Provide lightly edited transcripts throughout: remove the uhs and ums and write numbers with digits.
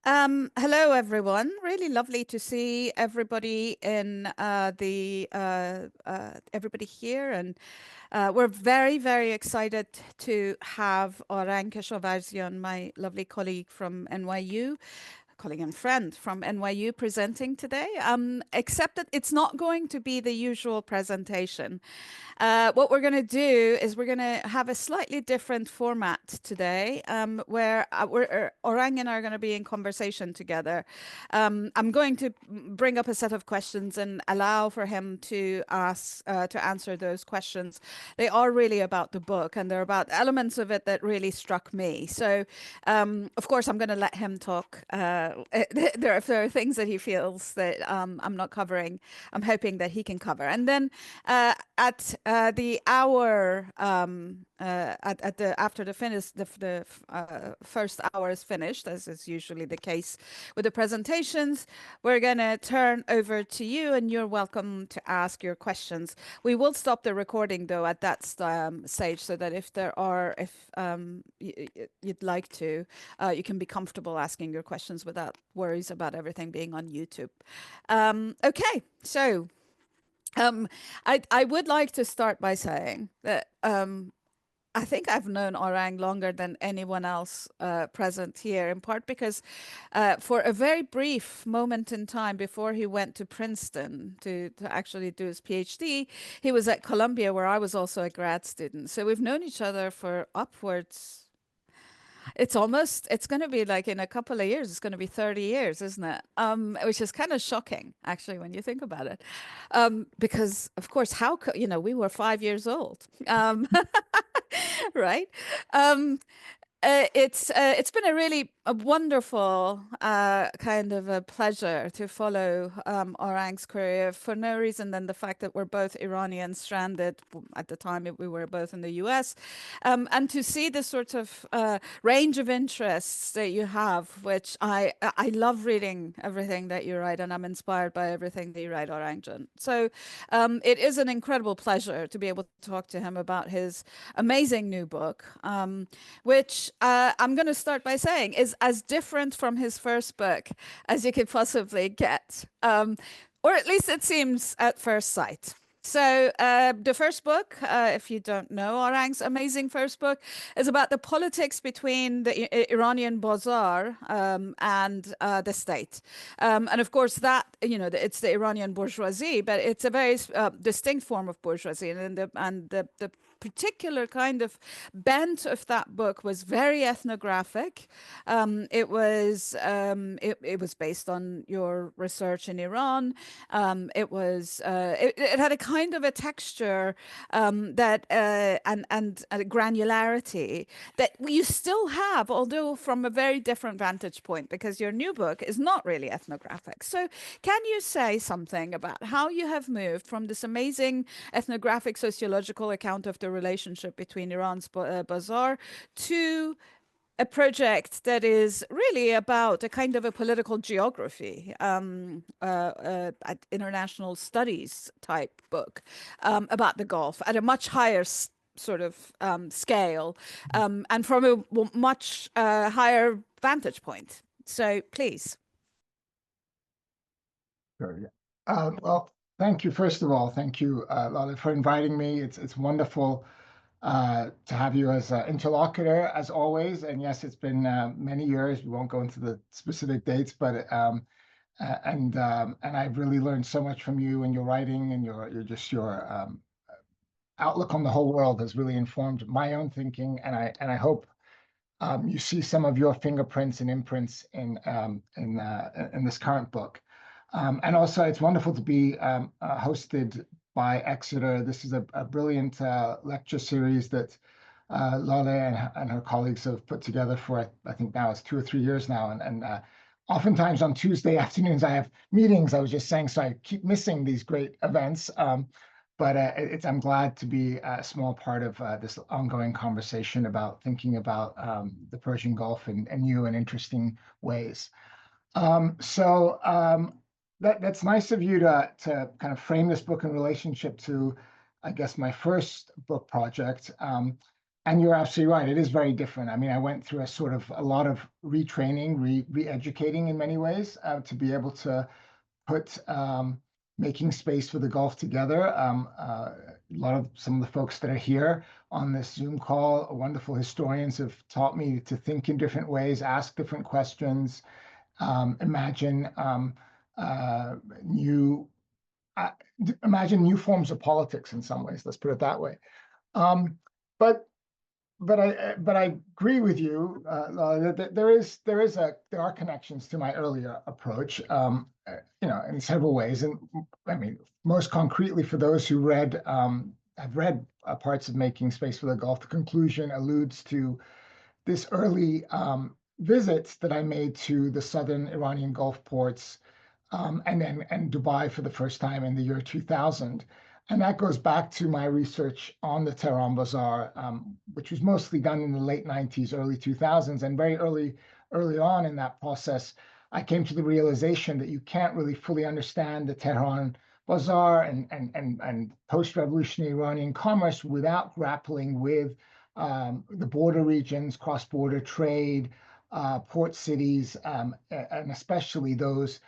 Hello, everyone. Really lovely to see everybody in the everybody here, and we're very, very excited to have Arang Keshavarzian, my lovely colleague from NYU, colleague and friend from NYU, presenting today. Except that it's not going to be the usual presentation. What we're going to do is we're going to have a slightly different format today, where Orang and I are going to be in conversation together. I'm going to bring up a set of questions and allow for him to answer those questions. They are really about the book, and they're about elements of it that really struck me. So, of course, I'm going to let him talk. If there are things that he feels that I'm not covering, I'm hoping that he can cover. And then at the hour at the after the finish the first hour is finished, as is usually the case with the presentations, we're going to turn over to you, and you're welcome to ask your questions. We will stop the recording though at that stage, so that if you'd like to, you can be comfortable asking your questions without worries about everything being on YouTube. Okay, so I would like to start by saying that I think I've known Orang longer than anyone else present here, in part because for a very brief moment in time before he went to Princeton to actually do his PhD, he was at Columbia, where I was also a grad student. So we've known each other for upwards. It's going to be like in a couple of years, it's going to be 30 years, isn't it? Which is kind of shocking, actually, when you think about it. Because, of course, we were 5 years old, right? Um, it's been a wonderful kind of a pleasure to follow Orang's career, for no reason than the fact that we're both Iranian stranded at the time. We were both in the US, and to see the sort of range of interests that you have, which I love reading everything that you write, and I'm inspired by everything that you write, Orangjan. So it is an incredible pleasure to be able to talk to him about his amazing new book, which I'm going to start by saying is as different from his first book as you could possibly get, or at least it seems at first sight. So the first book, if you don't know, Arang's amazing first book, is about the politics between the Iranian bazaar and the state. And of course, it's the Iranian bourgeoisie, but it's a very distinct form of bourgeoisie. And the particular kind of bent of that book was very ethnographic. It was based on your research in Iran. It had a kind of a texture that and a granularity that you still have, although from a very different vantage point, because your new book is not really ethnographic. So, can you say something about how you have moved from this amazing ethnographic sociological account of the relationship between Iran's bazaar to a project that is really about a kind of a political geography, international studies type book about the Gulf at a much higher sort of scale, and from a much higher vantage point. So please. Sure, yeah. Well, thank you. First of all, thank you, Lale, for inviting me. It's wonderful to have you as an interlocutor, as always. And yes, it's been many years. We won't go into the specific dates, but and I've really learned so much from you and your writing, and your outlook on the whole world has really informed my own thinking. And I hope you see some of your fingerprints and imprints in this current book. And also, it's wonderful to be hosted by Exeter. This is a brilliant lecture series that Lale and her colleagues have put together for, I think now it's 2 or 3 years now. And oftentimes on Tuesday afternoons, I have meetings, I was just saying, so I keep missing these great events. But I'm glad to be a small part of this ongoing conversation about thinking about the Persian Gulf in new and interesting ways. That's nice of you to kind of frame this book in relationship to, I guess, my first book project. And you're absolutely right. It is very different. I mean, I went through a lot of retraining, re-educating in many ways to be able to put making space for the Gulf together. A lot of some of the folks that are here on this Zoom call, wonderful historians, have taught me to think in different ways, ask different questions, imagine new uh, imagine new forms of politics in some ways. Let's put it that way. Um, but I agree with you that there are connections to my earlier approach, in several ways. And I mean, most concretely, for those who have read parts of Making Space for the Gulf, the conclusion alludes to this early visits that I made to the southern Iranian Gulf ports, and Dubai for the first time in the year 2000. And that goes back to my research on the Tehran Bazaar, which was mostly done in the late 90s, early 2000s. And very early on in that process, I came to the realization that you can't really fully understand the Tehran Bazaar and post-revolutionary Iranian commerce without grappling with the border regions, cross-border trade, port cities, and especially those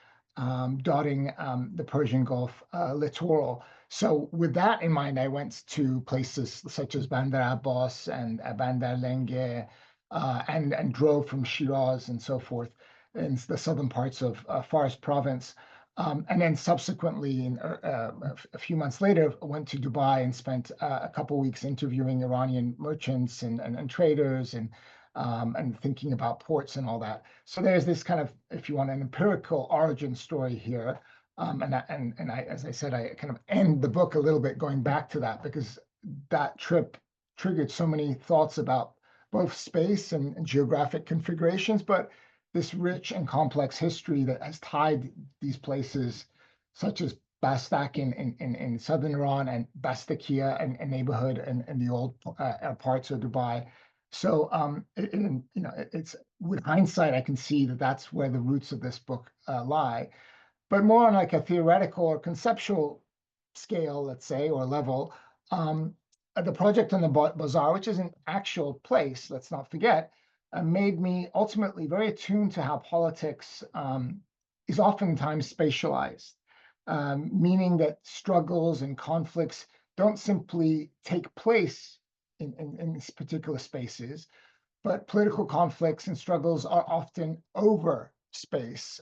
dotting the Persian Gulf littoral. So with that in mind, I went to places such as Bandar Abbas and Bandar Lenge, and drove from Shiraz and so forth in the southern parts of Fars province. And then subsequently, a few months later, went to Dubai and spent a couple weeks interviewing Iranian merchants and traders and thinking about ports and all that. So there's this kind of, if you want, an empirical origin story here. As I said, I kind of end the book a little bit going back to that because that trip triggered so many thoughts about both space and geographic configurations, but this rich and complex history that has tied these places, such as Bastak in southern Iran and Bastakia and neighborhood and the old parts of Dubai. So it's with hindsight, I can see that that's where the roots of this book lie. But more on like a theoretical or conceptual scale, let's say, or level, the project on the bazaar, which is an actual place, let's not forget, made me ultimately very attuned to how politics is oftentimes spatialized, meaning that struggles and conflicts don't simply take place in these particular spaces, but political conflicts and struggles are often over space.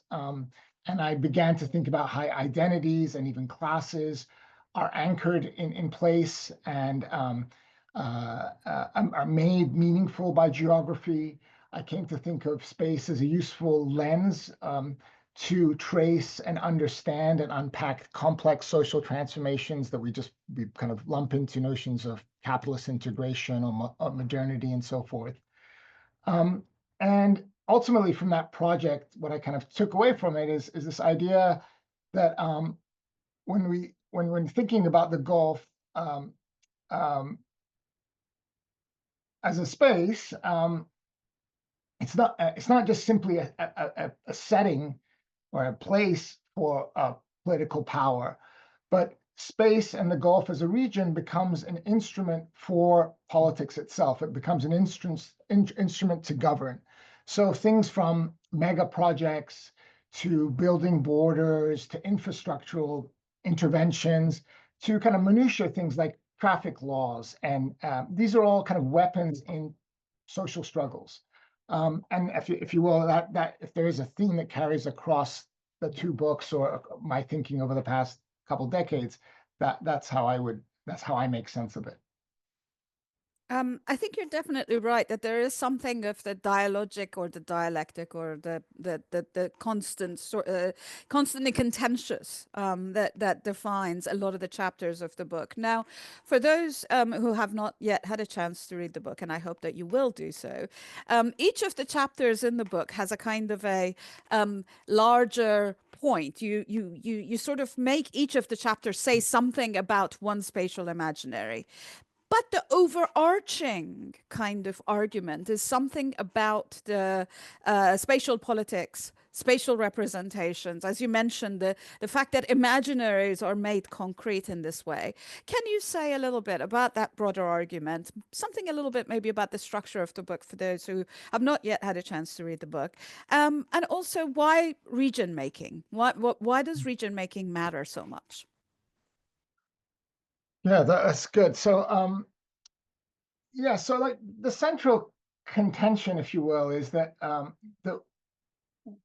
And I began to think about how identities and even classes are anchored in place and are made meaningful by geography. I came to think of space as a useful lens to trace and understand and unpack complex social transformations that we kind of lump into notions of capitalist integration or modernity and so forth. And ultimately, from that project, what I kind of took away from it is this idea that when thinking about the Gulf um, as a space, it's not just simply a setting or a place for political power, but space and the Gulf as a region becomes an instrument for politics itself. It becomes an instrument to govern. So things from mega projects to building borders to infrastructural interventions to kind of minutiae things like traffic laws. And these are all kind of weapons in social struggles. And if you will, that if there is a theme that carries across the two books or my thinking over the past couple decades, that's how I make sense of it. I think you're definitely right that there is something of the dialogic or the dialectic or the constantly contentious that defines a lot of the chapters of the book. Now, for those who have not yet had a chance to read the book, and I hope that you will do so, each of the chapters in the book has a kind of a larger point. You sort of make each of the chapters say something about one spatial imaginary. But the overarching kind of argument is something about the spatial politics, spatial representations. As you mentioned, the fact that imaginaries are made concrete in this way. Can you say a little bit about that broader argument? Something a little bit maybe about the structure of the book for those who have not yet had a chance to read the book. And also why region making? Why does region making matter so much? Yeah, that's good. So, yeah, so like the central contention, if you will, is that the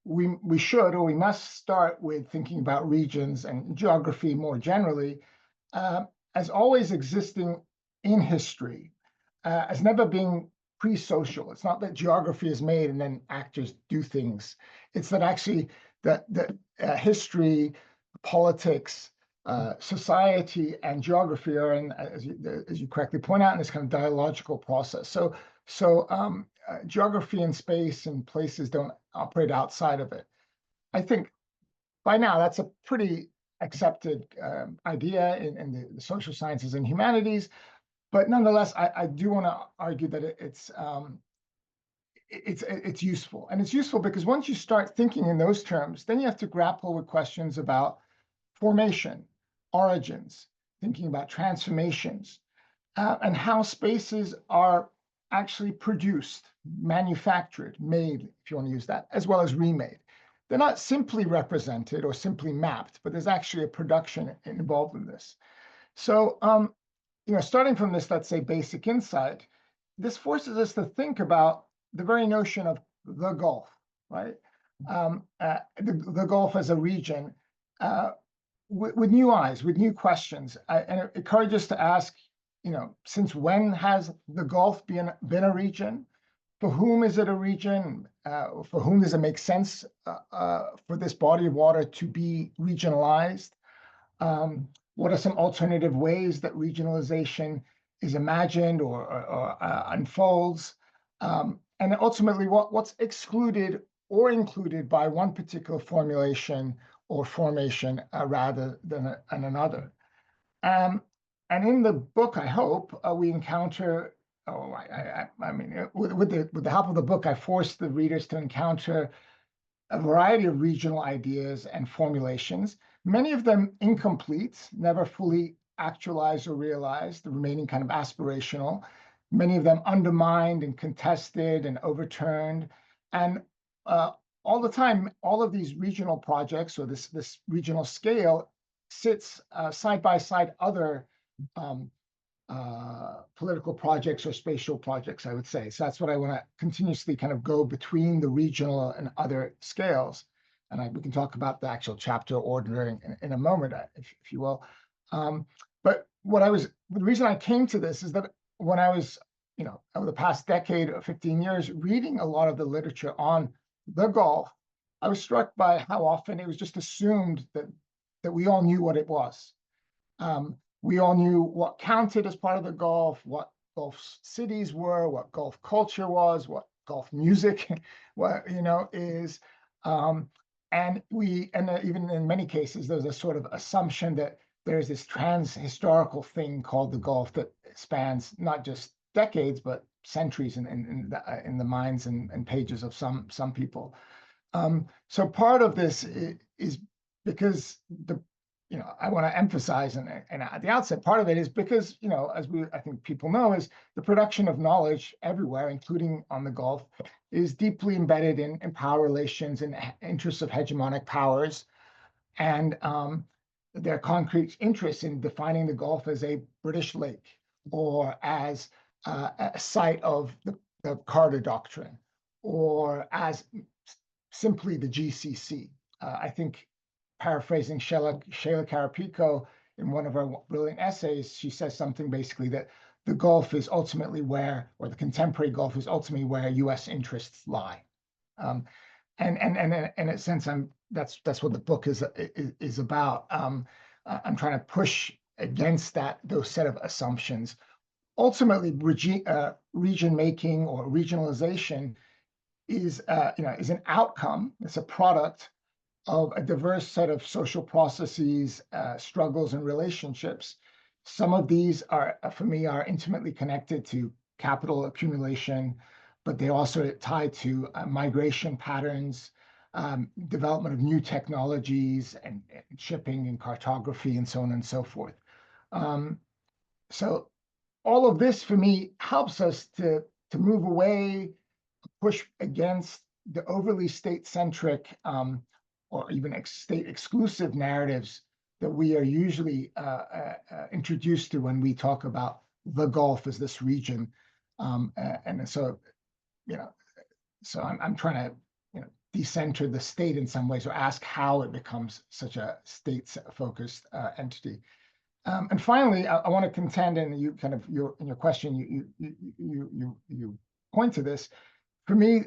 we should or we must start with thinking about regions and geography more generally as always existing in history, as never being pre-social. It's not that geography is made and then actors do things. It's that actually that history, politics, society, and geography are in, as you correctly point out, in this kind of dialogical process. So geography and space and places don't operate outside of it. I think by now that's a pretty accepted idea in the social sciences and humanities, but nonetheless, I do want to argue that it's useful, and it's useful because once you start thinking in those terms, then you have to grapple with questions about formation, origins, thinking about transformations, and how spaces are actually produced, manufactured, made, if you want to use that, as well as remade. They're not simply represented or simply mapped, but there's actually a production involved in this. So, starting from this, let's say, basic insight, this forces us to think about the very notion of the Gulf, right? The Gulf as a region with new eyes, with new questions. And it encourages us to ask, since when has the Gulf been a region? For whom is it a region? For whom does it make sense for this body of water to be regionalized? What are some alternative ways that regionalization is imagined or unfolds? And ultimately, what's excluded or included by one particular formulation or formation rather than another? And in the book, I hope we encounter. Oh, I mean, with the help of the book, I force the readers to encounter a variety of regional ideas and formulations, many of them incomplete, never fully actualized or realized, the remaining kind of aspirational, many of them undermined and contested and overturned. And all the time, all of these regional projects or this regional scale sits side by side other political projects or spatial projects, I would say. So that's what I want to continuously kind of go between the regional and other scales. And we can talk about the actual chapter ordering in a moment, if you will. But the reason I came to this is that when I was, over the past decade or 15 years, reading a lot of the literature on the Gulf, I was struck by how often it was just assumed that we all knew what it was. We all knew what counted as part of the Gulf, what Gulf cities were, what Gulf culture was, what Gulf music, is. And even in many cases, there's a sort of assumption that there's this trans-historical thing called the Gulf that spans not just decades, but centuries in the minds and pages of some people. So part of this is because I want to emphasize, and at the outset, part of it is because, as I think people know, is the production of knowledge everywhere, including on the Gulf, is deeply embedded in power relations and interests of hegemonic powers, and their concrete interests in defining the Gulf as a British lake or as a site of the Carter Doctrine or as simply the GCC. I think, paraphrasing Sheila Carapico in one of her brilliant essays, she says something basically that the Gulf is ultimately where, or the contemporary Gulf is ultimately where U.S. interests lie. And in a sense, that's what the book is about. I'm trying to push against those set of assumptions. Ultimately, region making or regionalization is an outcome. It's a product of a diverse set of social processes, struggles, and relationships Some of these are, for me, are intimately connected to capital accumulation, but they also tie to migration patterns, development of new technologies and shipping and cartography and so on and so forth. So all of this for me helps us to move away, push against the overly state-centric or even state-exclusive narratives that we are usually introduced to when we talk about the Gulf as this region. And so, you know, so I'm trying to, decenter the state in some ways, or ask how it becomes such a state-focused entity. And finally, I want to contend, and you kind of in your question, you point to this. For me,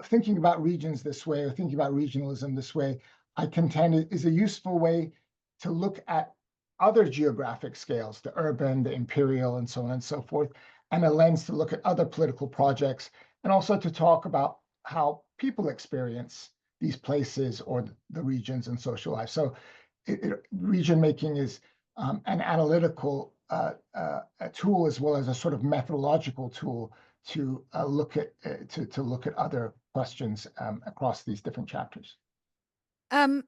thinking about regions this way, or thinking about regionalism this way, I contend it is a useful way to look at other geographic scales, the urban, the imperial, and so on and so forth, and a lens to look at other political projects, and also to talk about how people experience these places or the regions and social life. So region making is an analytical tool, as well as a sort of methodological tool to look at other questions across these different chapters. Um,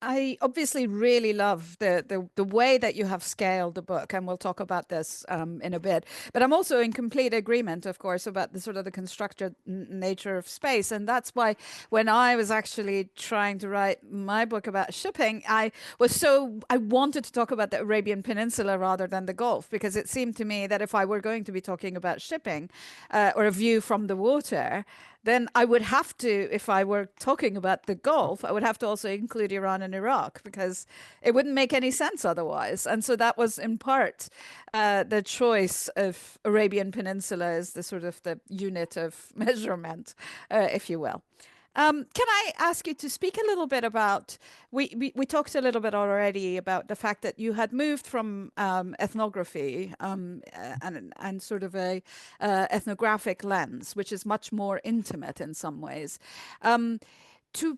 I obviously really love the way that you have scaled the book, and we'll talk about this in a bit. But I'm also in complete agreement, of course, about the sort of the constructed nature of space, and that's why when I was actually trying to write my book about shipping, I wanted to talk about the Arabian Peninsula rather than the Gulf, because it seemed to me that if I were going to be talking about shipping or a view from the water, then I would have to, if I were talking about the Gulf, I would have to also include Iran and Iraq, because it wouldn't make any sense otherwise. And so that was in part the choice of Arabian Peninsula as the sort of the unit of measurement, if you will. Can I ask you to speak a little bit about, we talked a little bit already about the fact that you had moved from ethnography and sort of a ethnographic lens, which is much more intimate in some ways, to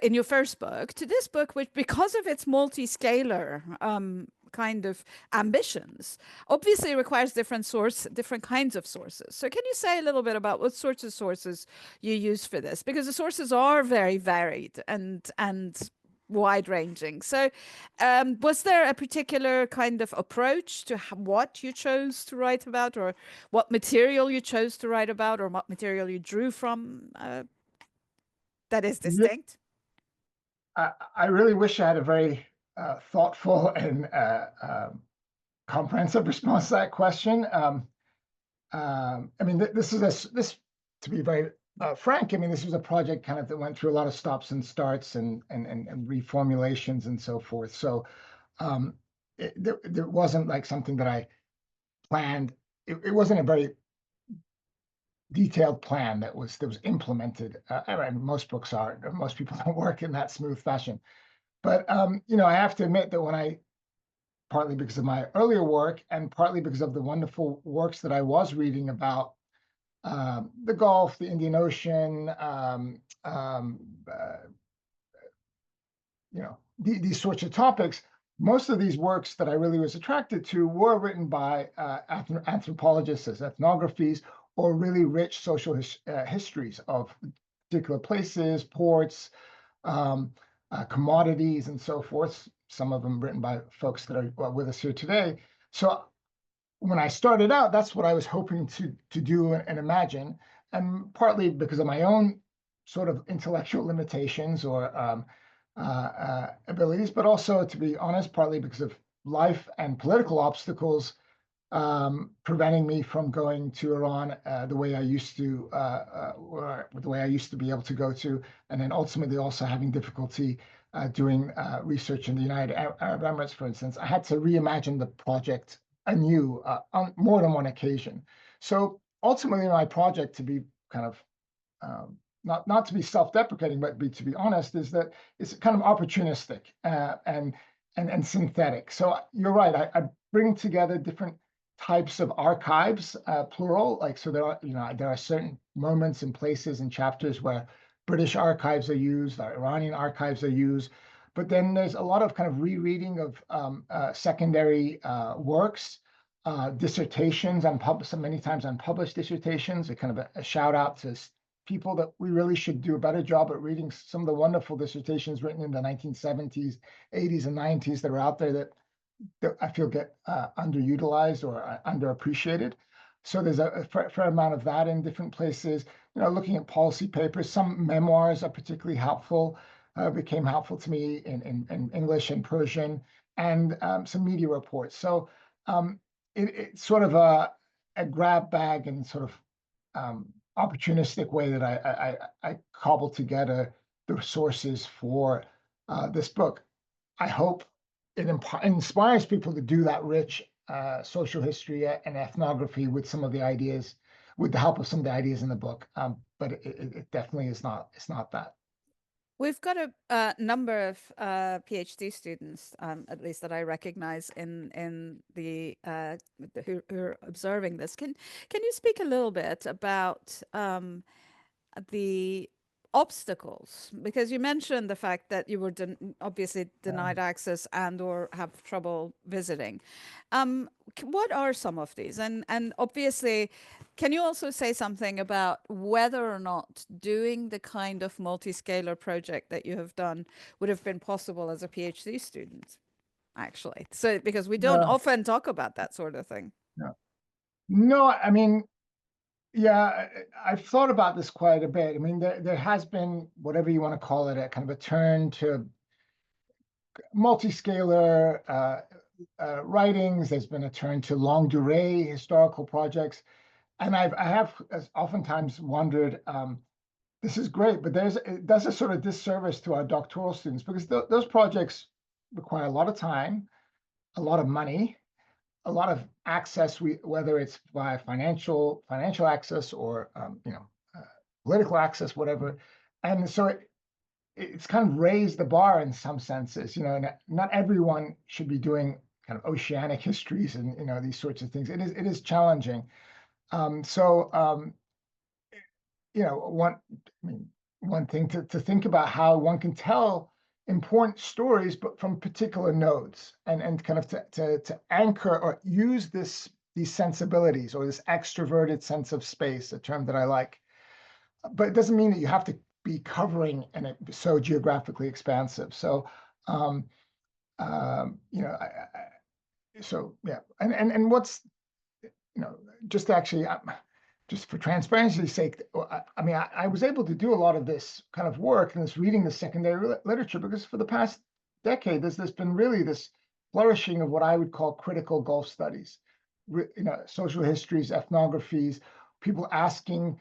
in your first book, to this book, which, because of its multi-scalar kind of ambitions, obviously requires different kinds of sources. So can you say a little bit about what sorts of sources you use for this? Because the sources are very varied and wide-ranging. So was there a particular kind of approach to what you chose to write about, or what material you chose to write about, or what material you drew from that is Yeah, distinct? I really wish I had a very thoughtful and comprehensive response to that question. I mean, this to be very frank. I mean, this was a project kind of that went through a lot of stops and starts and reformulations and so forth. So there wasn't like something that I planned. It wasn't a very detailed plan that was implemented. And most books are. Most people don't work in that smooth fashion. But I have to admit that when I, partly because of my earlier work and partly because of the wonderful works that I was reading about the Gulf, the Indian Ocean, these sorts of topics. Most of these works that I really was attracted to were written by anthropologists as ethnographies, or really rich social histories of particular places, ports, commodities, and so forth. Some of them written by folks that are with us here today. So when I started out, that's what I was hoping to do and imagine, and partly because of my own sort of intellectual limitations or abilities, but also, to be honest, partly because of life and political obstacles preventing me from going to Iran the way I used to, or the way I used to be able to go to, and then ultimately also having difficulty doing research in the United Arab Emirates, for instance. I had to reimagine the project anew on more than one occasion. So ultimately, my project, to be kind of not to be self-deprecating, but to be honest, is that it's kind of opportunistic and synthetic. So you're right. I bring together different types of archives, plural. Like, so there are certain moments and places and chapters where British archives are used, or Iranian archives are used. But then there's a lot of kind of rereading of secondary works, dissertations, many times unpublished dissertations, a kind of a shout out to people that we really should do a better job at reading some of the wonderful dissertations written in the 1970s, 80s, and 90s that are out there that I feel get underutilized or underappreciated. So there's a fair amount of that in different places. Looking at policy papers, some memoirs are particularly helpful, became helpful to me in English and Persian, and some media reports. So it's sort of a grab bag and sort of opportunistic way that I cobbled together the sources for this book. I hope it inspires people to do that rich social history and ethnography with some of the ideas, with the help of some of the ideas in the book. But it definitely is not. It's not that. We've got a number of PhD students, at least that I recognize in the who are observing this. Can you speak a little bit about the obstacles? Because you mentioned the fact that you were obviously denied access and or have trouble visiting. What are some of these? And obviously, can you also say something about whether or not doing the kind of multi-scalar project that you have done would have been possible as a PhD student, actually? So, because we don't No, often talk about that sort of thing. no, no. I mean, yeah, I've thought about this quite a bit. I mean, there has been, whatever you want to call it, a kind of a turn to multi-scalar writings. There's been a turn to longue durée historical projects. And I have oftentimes wondered, this is great, but it does a sort of disservice to our doctoral students, because those projects require a lot of time, a lot of money, a lot of access, whether it's via financial access or political access, whatever. And so it's kind of raised the bar in some senses. Not everyone should be doing kind of oceanic histories and these sorts of things. It is challenging. So one thing to think about how one can tell important stories, but from particular nodes, and kind of to anchor or use these sensibilities, or this extroverted sense of space, a term that I like. But it doesn't mean that you have to be covering and it so geographically expansive. So so yeah, and what's just actually, just for transparency's sake, I mean, I was able to do a lot of this kind of work and this reading the secondary literature because for the past decade, there's been really this flourishing of what I would call critical Gulf studies, social histories, ethnographies, people asking,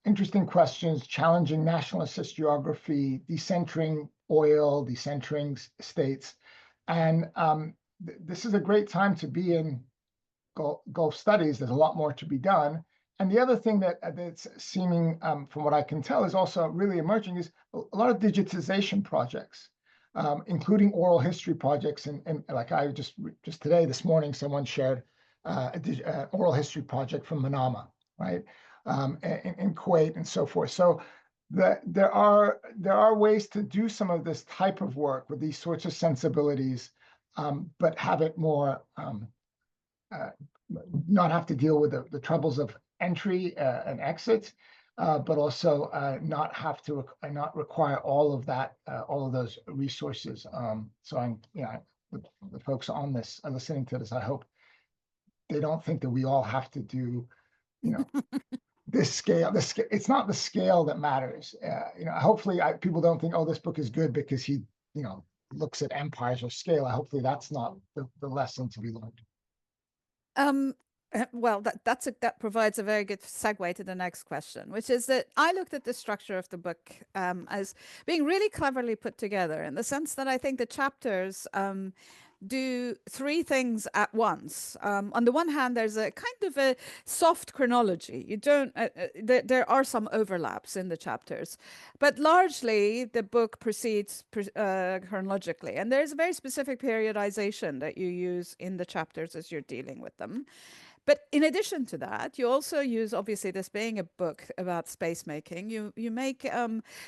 interesting questions, challenging nationalist historiography, decentering oil, decentering states. And this is a great time to be in Gulf studies. There's a lot more to be done. And the other thing that's seeming, from what I can tell, is also really emerging is a lot of digitization projects, including oral history projects. And like I just today, this morning, someone shared an oral history project from Manama, right, in Kuwait and so forth. So there are ways to do some of this type of work with these sorts of sensibilities, but have it more not have to deal with the troubles of entry and exit, but also not require all of that, all of those resources. So the folks on this are listening to this. I hope they don't think that we all have to do, this scale. It's not the scale that matters. Hopefully people don't think, oh, this book is good because he, looks at empires or scale. Hopefully that's not the lesson to be learned. Well, that provides a very good segue to the next question, which is that I looked at the structure of the book as being really cleverly put together, in the sense that I think the chapters do three things at once. On the one hand, there's a kind of a soft chronology. You don't. There are some overlaps in the chapters, but largely the book proceeds chronologically, and there's a very specific periodization that you use in the chapters as you're dealing with them. But in addition to that, you also use, obviously, this being a book about space making, you make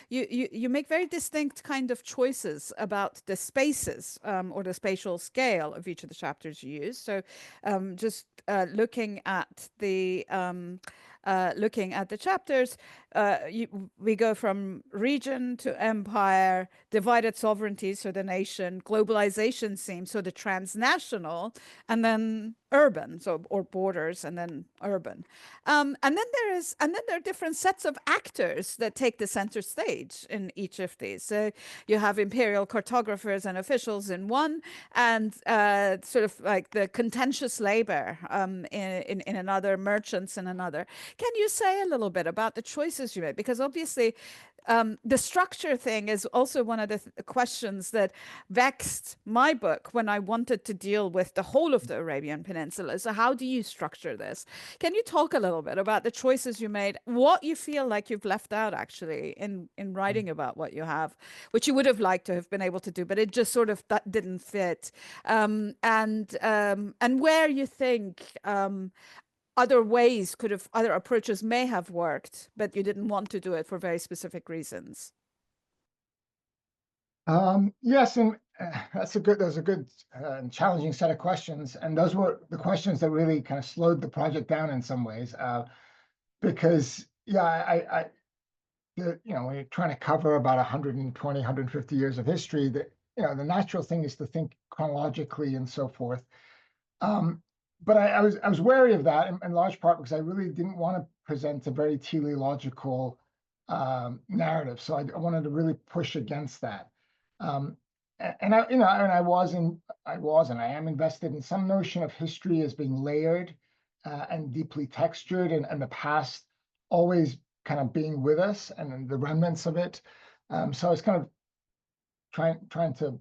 you make very distinct kind of choices about the spaces, or the spatial scale of each of the chapters you use. So just looking at the chapters, we go from region to empire, divided sovereignty, so the nation, globalization seems, so the transnational, and then urban, so or borders, and then urban. And then there are different sets of actors that take the center stage in each of these. So you have imperial cartographers and officials in one, and sort of like the contentious labor in another, merchants in another. Can you say a little bit about the choices you made? Because obviously, the structure thing is also one of the questions that vexed my book when I wanted to deal with the whole of the Arabian Peninsula. So, how do you structure this? Can you talk a little bit about the choices you made, what you feel like you've left out actually in writing about what you have, which you would have liked to have been able to do, but it just sort of that didn't fit, and where you think other approaches may have worked, but you didn't want to do it for very specific reasons. Yes, and those are good and challenging set of questions, and those were the questions that really kind of slowed the project down in some ways, because yeah, when you're trying to cover about 120, 150 years of history, that the natural thing is to think chronologically and so forth. But I was wary of that in large part because I really didn't want to present a very teleological narrative, so I wanted to really push against that. And I am invested in some notion of history as being layered and deeply textured, and the past always kind of being with us and the remnants of it. So I was kind of trying to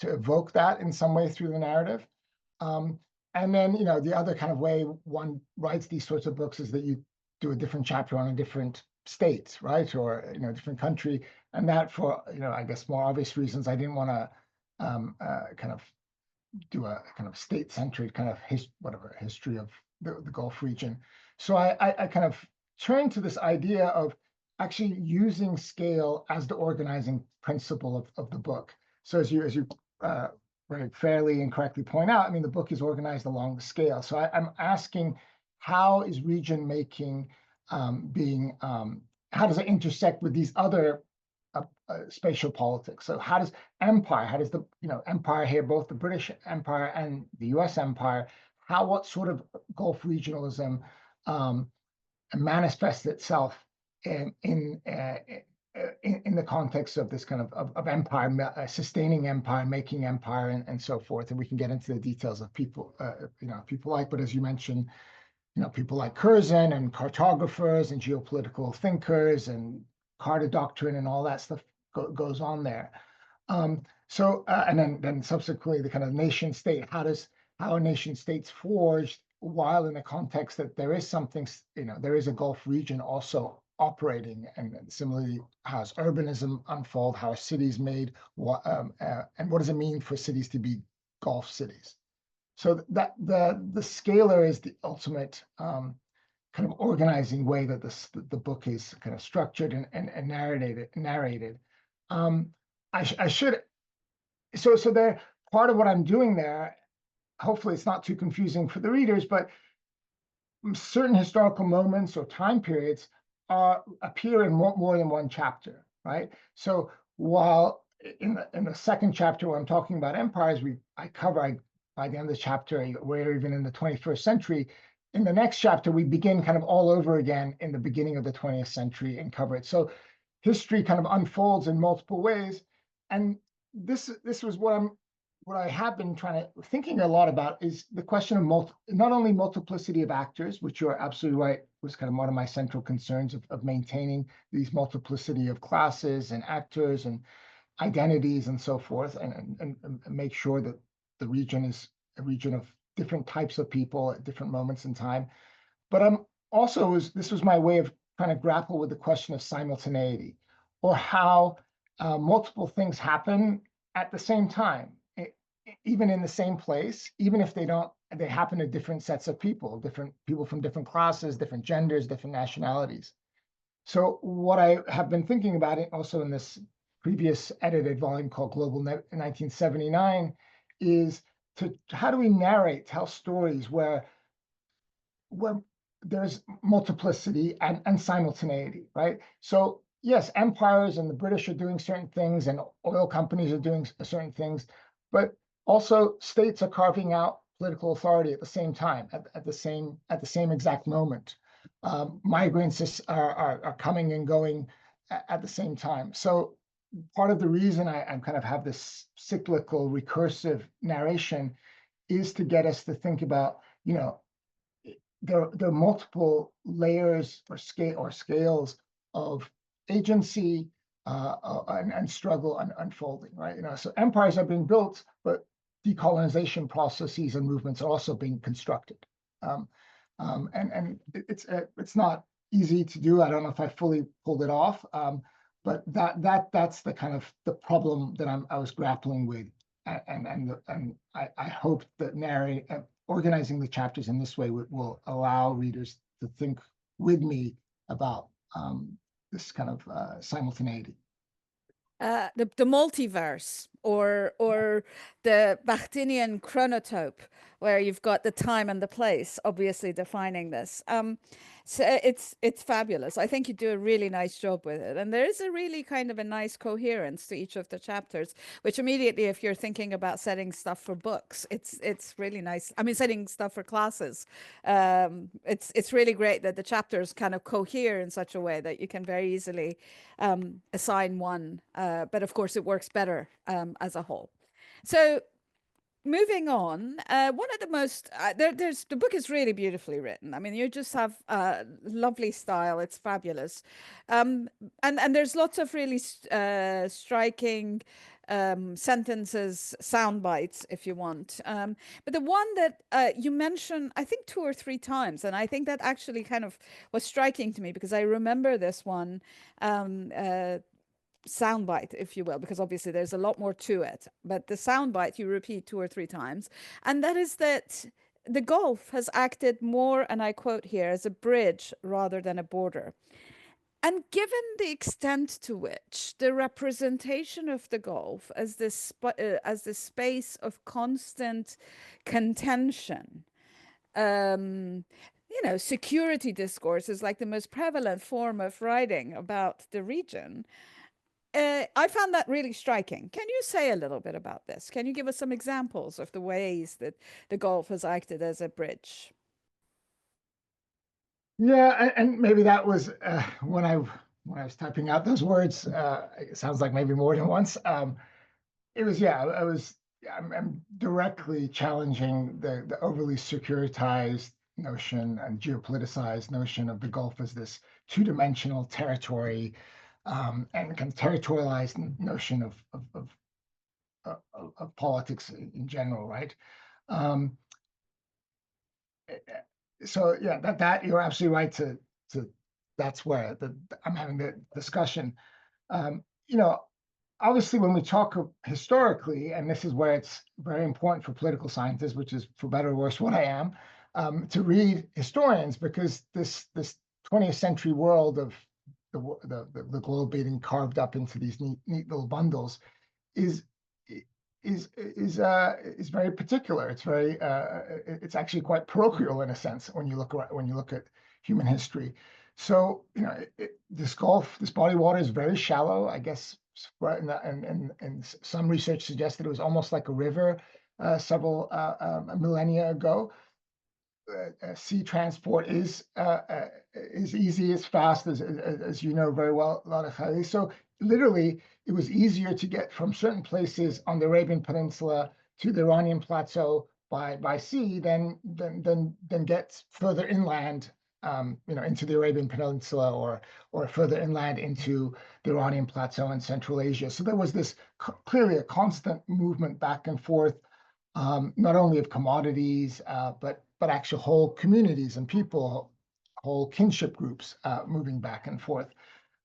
evoke that in some way through the narrative. And then, the other kind of way one writes these sorts of books is that you do a different chapter on a different state, right? Or, a different country. And that for, I guess more obvious reasons, I didn't want to kind of do a kind of state-centered kind of history of the Gulf region. So I kind of turned to this idea of actually using scale as the organizing principle of the book. So as you very fairly and correctly point out, I mean, the book is organized along the scale. So I'm asking, how is region making how does it intersect with these other spatial politics? So how does the empire here, both the British Empire and the US Empire, what sort of Gulf regionalism manifests itself in the context of this kind of empire, sustaining empire, making empire, and so forth. And we can get into the details of people like, but as you mentioned, people like Curzon and cartographers and geopolitical thinkers and Carter doctrine and all that stuff goes on there. And then subsequently the kind of nation state, how a nation state's forged while in the context that there is something, there is a Gulf region also operating, and similarly, how does urbanism unfold, how are cities made, and what does it mean for cities to be Gulf cities? So that the scalar is the ultimate kind of organizing way that the book is kind of structured and narrated. I should so there part of what I'm doing there. Hopefully, it's not too confusing for the readers, but certain historical moments or time periods appear in more than one chapter, right? So while in the second chapter where I'm talking about empires, by the end of the chapter, we're even in the 21st century. In the next chapter, we begin kind of all over again in the beginning of the 20th century and cover it. So history kind of unfolds in multiple ways. And this was what I have been thinking a lot about is the question of not only multiplicity of actors, which you are absolutely right, was kind of one of my central concerns of maintaining these multiplicity of classes and actors and identities and so forth, and make sure that the region is a region of different types of people at different moments in time. But this was my way of trying to grapple with the question of simultaneity, or how multiple things happen at the same time even in the same place, even if they happen to different sets of people, different people from different classes, different genders, different nationalities. So what I have been thinking about it also in this previous edited volume called Global 1979 is how do we tell stories where there's multiplicity and simultaneity, right? So yes, empires and the British are doing certain things, and oil companies are doing certain things, but also states are carving out political authority at the same time, at the same exact moment. Migrants are coming and going at the same time. So part of the reason I'm kind of have this cyclical, recursive narration is to get us to think about, there are multiple layers or scales of agency and struggle unfolding, right? So empires are being built, but decolonization processes and movements are also being constructed. Um, and it's not easy to do. I don't know if I fully pulled it off, but that's the kind of the problem that I was grappling with, and I hope that organizing the chapters in this way will allow readers to think with me about this kind of simultaneity. The multiverse, or the Bakhtinian chronotope, where you've got the time and the place obviously defining this. So it's fabulous. I think you do a really nice job with it, and there is a really kind of a nice coherence to each of the chapters, which immediately, if you're thinking about setting stuff for books, it's really nice. I mean, setting stuff for classes, it's really great that the chapters kind of cohere in such a way that you can very easily assign one, but of course it works better as a whole. So moving on, one of the most there's the book is really beautifully written. I mean, you just have lovely style. It's fabulous, and there's lots of really striking sentences, sound bites, if you want. But the one that you mentioned, I think 2 or 3 times, and I think that actually kind of was striking to me because I remember this one. Soundbite, if you will, because obviously there's a lot more to it. But the soundbite you repeat 2 or 3 times, and that is that the Gulf has acted more, and I quote here, as a bridge rather than a border. And given the extent to which the representation of the Gulf as as this space of constant contention, security discourse is like the most prevalent form of writing about the region. I found that really striking. Can you say a little bit about this? Can you give us some examples of the ways that the Gulf has acted as a bridge? Yeah, and maybe that was when I was typing out those words. It sounds like maybe more than once. It was, yeah, I'm directly challenging the overly securitized notion and geopoliticized notion of the Gulf as this two-dimensional territory, and kind of territorialized notion of politics in general, right? Um, so yeah, that you're absolutely right to that's where I'm having the discussion. Um, you know, Obviously, when we talk historically, and this is where it's very important for political scientists, which is for better or worse what I am, to read historians, because this 20th century world of the globe being carved up into these neat little bundles is is very particular. It's actually quite parochial in a sense when you look at human history. So this body of water is very shallow. I guess, right, and some research suggested it was almost like a river several millennia ago. Sea transport is easy, as fast as you know very well, Ladakali. So literally, it was easier to get from certain places on the Arabian Peninsula to the Iranian plateau by sea than get further inland, into the Arabian Peninsula or further inland into the Iranian plateau in Central Asia. So there was this clearly a constant movement back and forth, not only of commodities, but actual whole communities and people, whole kinship groups moving back and forth.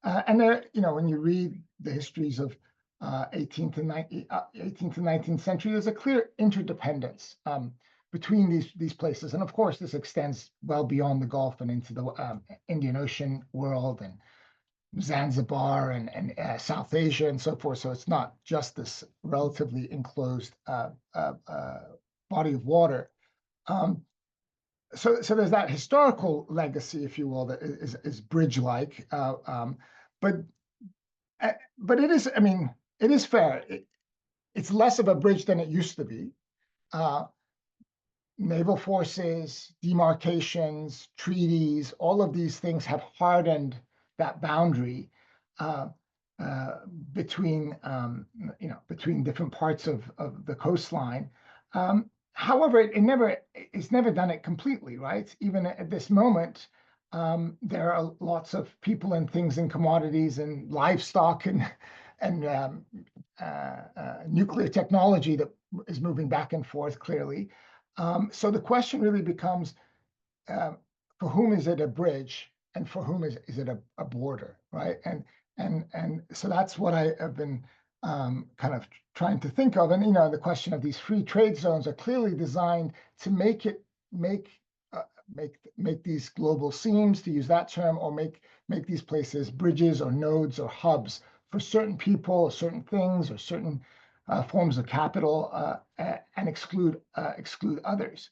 And there, when you read the histories of 18th and 19th century, there's a clear interdependence between these places. And of course, this extends well beyond the Gulf and into the Indian Ocean world and Zanzibar and South Asia and so forth. So it's not just this relatively enclosed body of water. So there's that historical legacy, if you will, that is bridge-like. But it is, I mean, it is fair. It's less of a bridge than it used to be. Naval forces, demarcations, treaties, all of these things have hardened that boundary between between different parts of the coastline. However, it's never done it completely, right? Even at this moment, there are lots of people and things and commodities and livestock and nuclear technology that is moving back and forth clearly. So the question really becomes, for whom is it a bridge, and for whom is it a border, right? And so that's what I have been kind of trying to think of. And the question of these free trade zones are clearly designed to make these global seams, to use that term, or make these places bridges or nodes or hubs for certain people, or certain things, or certain forms of capital, and exclude others.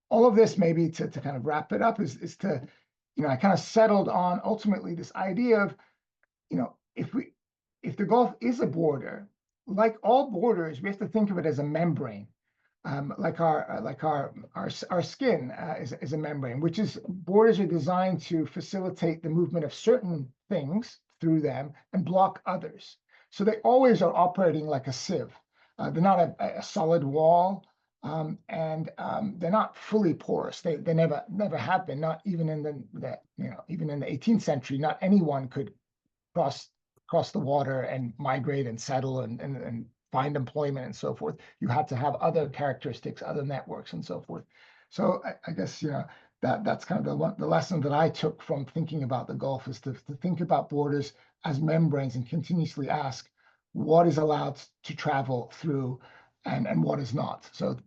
All of this, maybe to kind of wrap it up, is to, I kind of settled on ultimately this idea of, if the Gulf is a border, like all borders, we have to think of it as a membrane. Like our skin is a membrane, which is, borders are designed to facilitate the movement of certain things through them and block others. So they always are operating like a sieve. They're not a solid wall, and they're not fully porous. They never have been. Not even in even in the 18th century, not anyone could cross the water and migrate and settle and find employment and so forth. You had to have other characteristics, other networks and so forth. So I guess that's kind of the lesson that I took from thinking about the Gulf, is to think about borders as membranes and continuously ask what is allowed to travel through and what is not. So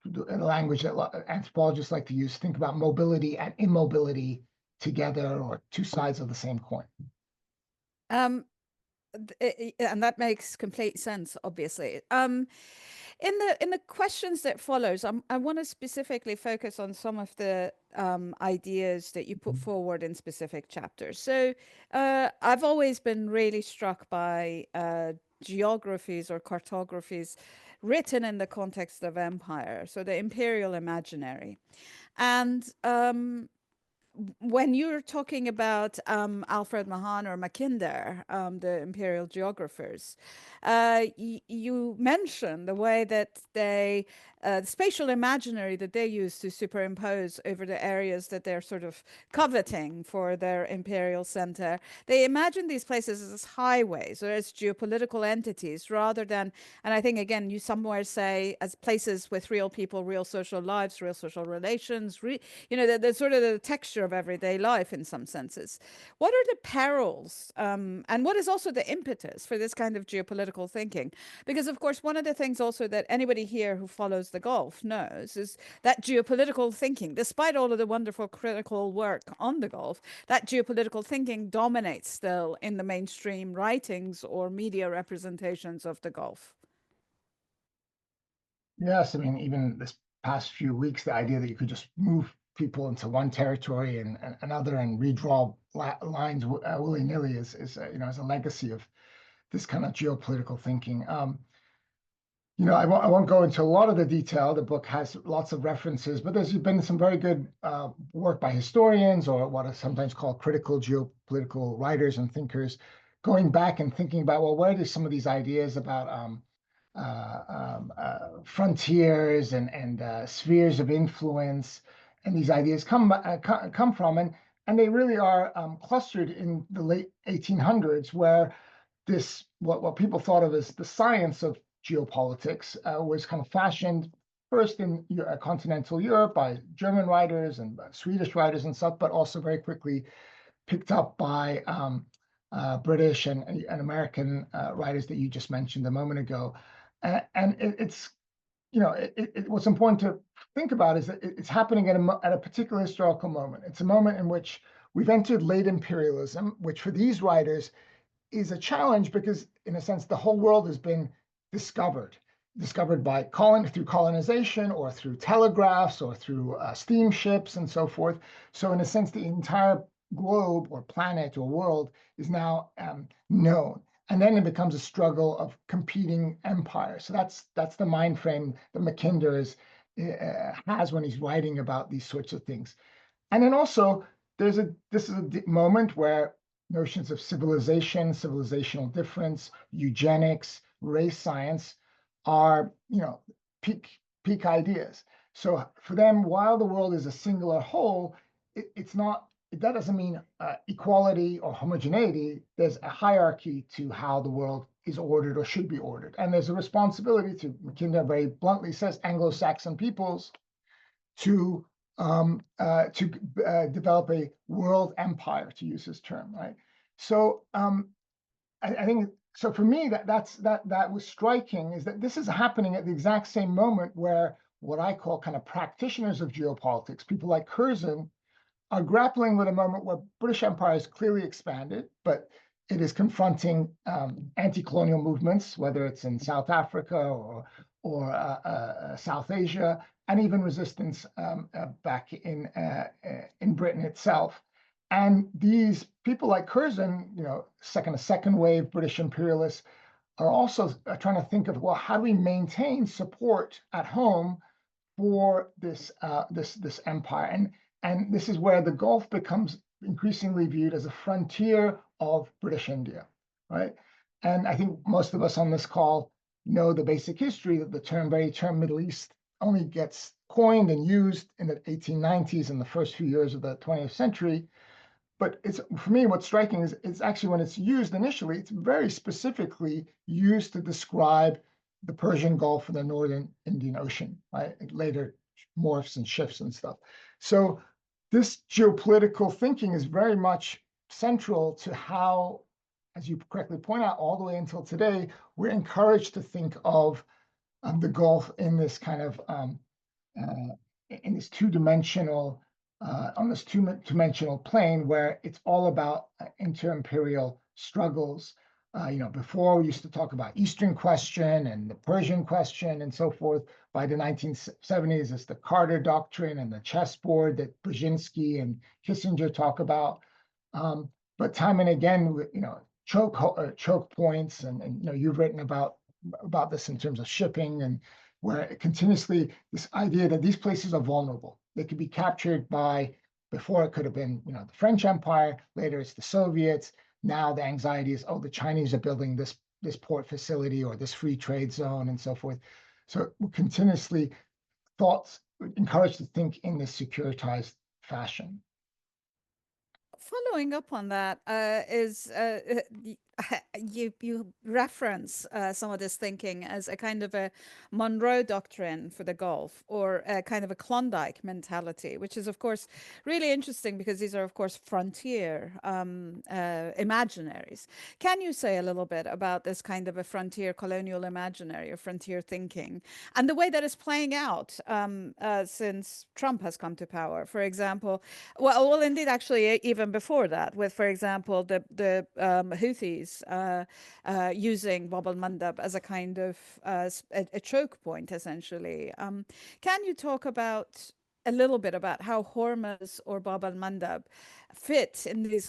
in a language that anthropologists like to use, think about mobility and immobility together, or two sides of the same coin. And that makes complete sense, obviously. In the questions that follows, I want to specifically focus on some of the ideas that you put forward in specific chapters. So I've always been really struck by geographies or cartographies written in the context of empire, so the imperial imaginary. And when you're talking about Alfred Mahan or Mackinder, the imperial geographers, you mentioned the way that the spatial imaginary that they use to superimpose over the areas that they're sort of coveting for their imperial center. They imagine these places as highways or as geopolitical entities rather than, and I think, again, you somewhere say, as places with real people, real social lives, real social relations, the sort of the texture of everyday life in some senses. What are the perils, and what is also the impetus for this kind of geopolitical thinking? Because, of course, one of the things also that anybody here who follows the Gulf knows is that geopolitical thinking, despite all of the wonderful critical work on the Gulf, that geopolitical thinking dominates still in the mainstream writings or media representations of the Gulf. Yes, I mean, even this past few weeks, the idea that you could just move people into one territory and another and redraw lines willy-nilly is as a legacy of this kind of geopolitical thinking. I won't go into a lot of the detail. The book has lots of references, but there's been some very good work by historians, or what are sometimes called critical geopolitical writers and thinkers, going back and thinking about, well, where do some of these ideas about frontiers and spheres of influence and these ideas come from, and they really are clustered in the late 1800s, where this what people thought of as the science of geopolitics was kind of fashioned first in continental Europe by German writers and Swedish writers and stuff, but also very quickly picked up by British and American writers that you just mentioned a moment ago. And it's, what's important to think about is that it's happening at a particular historical moment. It's a moment in which we've entered late imperialism, which for these writers is a challenge because, in a sense, the whole world has been discovered, by through colonization or through telegraphs or through steamships and so forth. So, in a sense, the entire globe or planet or world is now known. And then it becomes a struggle of competing empires. So that's the mind frame that Mackinder has when he's writing about these sorts of things. And then also, this is a moment where notions of civilization, civilizational difference, eugenics, race science are, peak ideas. So for them, while the world is a singular whole, it's not. That doesn't mean equality or homogeneity. There's a hierarchy to how the world is ordered or should be ordered, and there's a responsibility to, Mackinder very bluntly says, Anglo-Saxon peoples to develop a world empire, to use his term, right? So I think so. For me, that was striking, is that this is happening at the exact same moment where what I call kind of practitioners of geopolitics, people like Curzon, are grappling with a moment where British Empire is clearly expanded, but it is confronting anti-colonial movements, whether it's in South Africa or South Asia, and even resistance back in Britain itself. And these people like Curzon, second wave British imperialists, are also trying to think of, well, how do we maintain support at home for this empire? And this is where the Gulf becomes increasingly viewed as a frontier of British India, right? And I think most of us on this call know the basic history, that the very term Middle East only gets coined and used in the 1890s and the first few years of the 20th century. But for me, what's striking is it's actually, when it's used initially, it's very specifically used to describe the Persian Gulf and the Northern Indian Ocean, right? It later morphs and shifts and stuff. So this geopolitical thinking is very much central to how, as you correctly point out, all the way until today, we're encouraged to think of the Gulf in this kind of in this two-dimensional on this two-dimensional plane, where it's all about inter-imperial struggles. Before we used to talk about Eastern question and the Persian question and so forth. By the 1970s, it's the Carter Doctrine and the chessboard that Brzezinski and Kissinger talk about. But time and again, choke points, and you've written about this in terms of shipping, and where it continuously, this idea that these places are vulnerable. They could be captured by, before it could have been, the French Empire, later it's the Soviets. Now the anxiety is, oh, the Chinese are building this port facility or this free trade zone and so forth. So we're continuously encouraged to think in this securitized fashion. Following up on that, you reference some of this thinking as a kind of a Monroe doctrine for the Gulf, or a kind of a Klondike mentality, which is, of course, really interesting because these are, of course, frontier imaginaries. Can you say a little bit about this kind of a frontier colonial imaginary or frontier thinking, and the way that is playing out since Trump has come to power? For example, well, indeed, actually, even before that, with, for example, the Houthis using Bab al-Mandab as a kind of a choke point, essentially. Can you talk about a little bit about how Hormuz or Bab al-Mandab fit in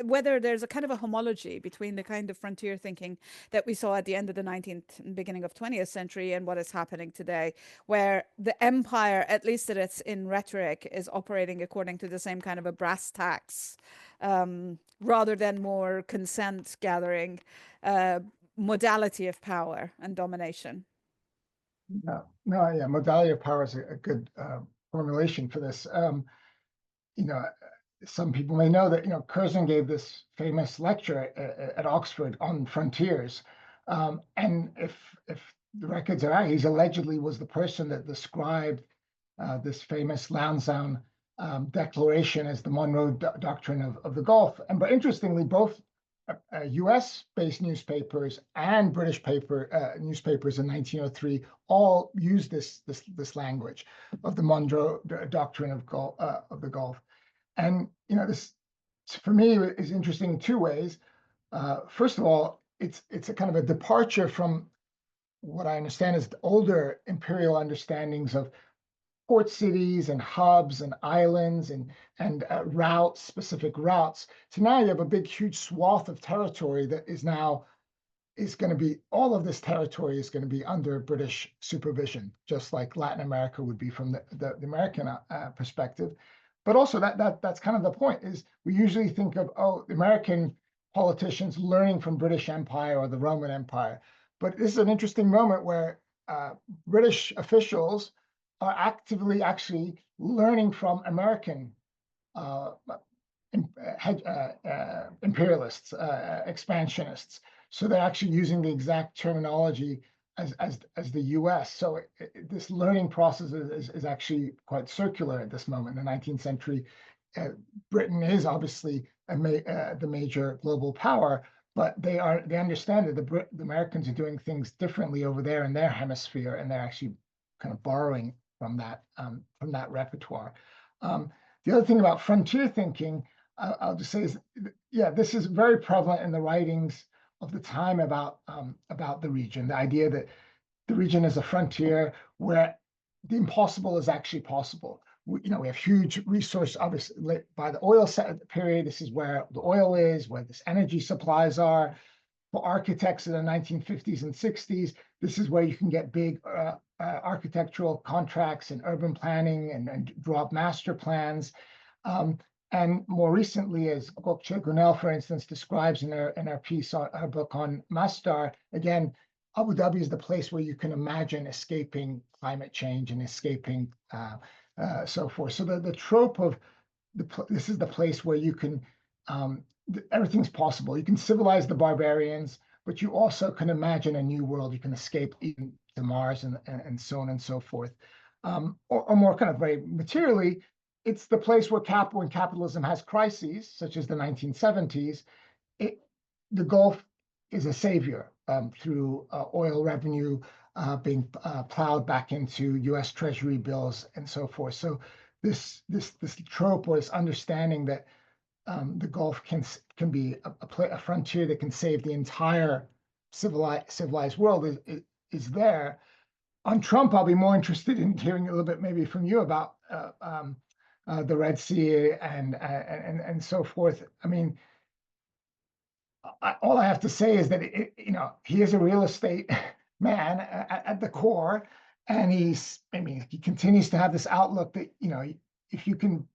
whether there's a kind of a homology between the kind of frontier thinking that we saw at the end of the 19th and beginning of 20th century and what is happening today, where the empire, at least that it's in rhetoric, is operating according to the same kind of a brass tacks, rather than more consent gathering modality of power and domination. Yeah, modality of power is a good formulation for this. Some people may know that Curzon gave this famous lecture at Oxford on frontiers, and if the records are right, he's allegedly was the person that described this famous Lansdowne declaration as the Monroe Doctrine of the Gulf. But interestingly, both US-based newspapers and British newspapers in 1903 all used this language of the Monroe Doctrine of the Gulf. And this for me is interesting in two ways. First of all, it's a kind of a departure from what I understand is the older imperial understandings of port cities and hubs and islands and routes, specific routes. So now you have a big, huge swath of territory that is going to be, all of this territory is going to be under British supervision, just like Latin America would be from the American perspective. But also that's kind of the point, is we usually think of, the American politicians learning from British Empire or the Roman Empire. But this is an interesting moment where British officials are actively actually learning from American imperialists, expansionists. So they're actually using the exact terminology as the US. So this learning process is actually quite circular at this moment. In the 19th century, Britain is obviously the major global power, but they understand that the Americans are doing things differently over there in their hemisphere, and they're actually kind of borrowing from that repertoire. The other thing about frontier thinking, I'll just say is, this is very prevalent in the writings of the time about the region. The idea that the region is a frontier where the impossible is actually possible. We have huge resource, obviously, by the oil period. This is where the oil is, where this energy supplies are. For architects in the 1950s and 60s, this is where you can get big architectural contracts and urban planning and draw up master plans. And more recently, as Gökçe Günel, for instance, describes in her piece, her book on Masdar, again, Abu Dhabi is the place where you can imagine escaping climate change and escaping so forth. So the trope of this is the place where you can, everything's possible. You can civilize the barbarians, but you also can imagine a new world. You can escape even to Mars and so on and so forth. Or more kind of very materially, it's the place where when capitalism has crises, such as the 1970s, the Gulf is a savior through oil revenue being plowed back into U.S. Treasury bills and so forth. So this trope or this understanding that the Gulf can be a frontier that can save the entire civilized world is there. On Trump, I'll be more interested in hearing a little bit maybe from you about the Red Sea and so forth. I mean, all I have to say is that he is a real estate man at the core, and he continues to have this outlook that if you can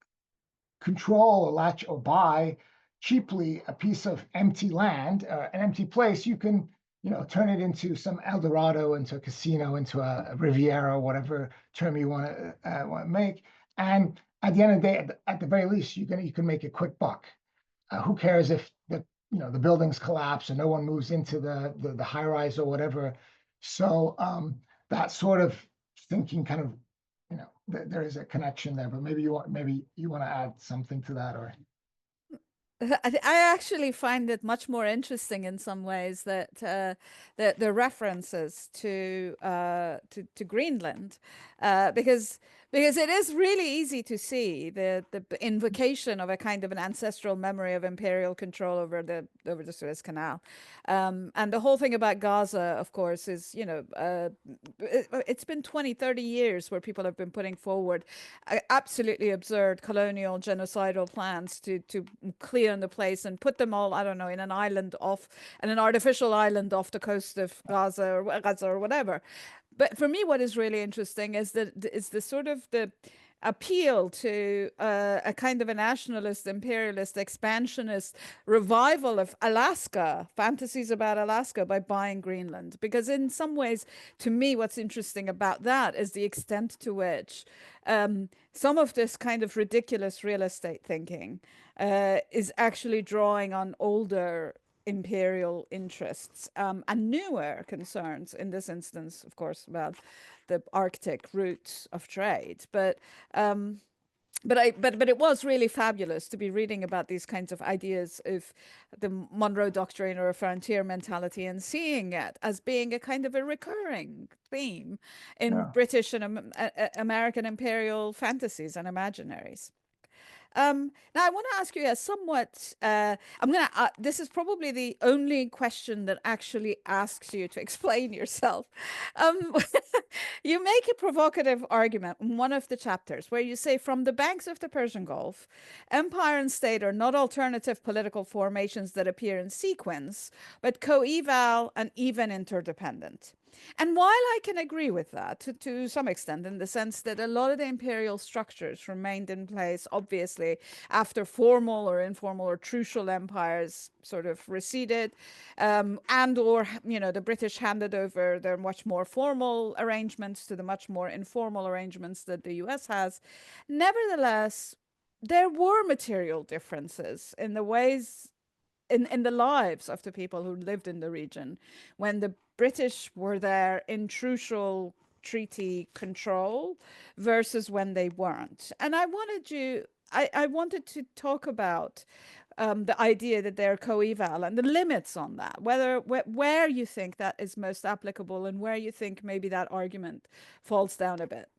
control or latch or buy cheaply a piece of empty land, an empty place, you can turn it into some El Dorado, into a casino, into a Riviera, whatever term you want to make. And at the end of the day, at the very least, you can make a quick buck. Who cares if the buildings collapse and no one moves into the high rise or whatever? So that sort of thinking kind of there is a connection there, but maybe you want to add something to that, or I actually find it much more interesting in some ways that the references to Greenland, because it is really easy to see the invocation of a kind of an ancestral memory of imperial control over the Suez Canal, and the whole thing about Gaza, of course, is it's been 20, 30 years where people have been putting forward absolutely absurd colonial genocidal plans to clear the place and put them all, I don't know, in an artificial island off the coast of Gaza or whatever. But for me, what is really interesting is the sort of the appeal to a kind of a nationalist, imperialist, expansionist revival of Alaska, fantasies about Alaska by buying Greenland. Because in some ways, to me, what's interesting about that is the extent to which some of this kind of ridiculous real estate thinking is actually drawing on older imperial interests and newer concerns, in this instance, of course, about the Arctic routes of trade. But but it was really fabulous to be reading about these kinds of ideas of the Monroe Doctrine or a frontier mentality and seeing it as being a kind of a recurring theme in Yeah. British and American imperial fantasies and imaginaries. Now, I want to ask you a somewhat. I'm gonna. This is probably the only question that actually asks you to explain yourself. Um, you make a provocative argument in one of the chapters where you say, from the banks of the Persian Gulf, empire and state are not alternative political formations that appear in sequence, but coeval and even interdependent. And while I can agree with that to some extent, in the sense that a lot of the imperial structures remained in place, obviously, after formal or informal or trucial empires sort of receded, and or, you know, the British handed over their much more formal arrangements to the much more informal arrangements that the US has, nevertheless, there were material differences in the ways in the lives of the people who lived in the region when the British were there in crucial treaty control versus when they weren't. And I wanted to talk about the idea that they're coeval and the limits on that, where you think that is most applicable and where you think maybe that argument falls down a bit.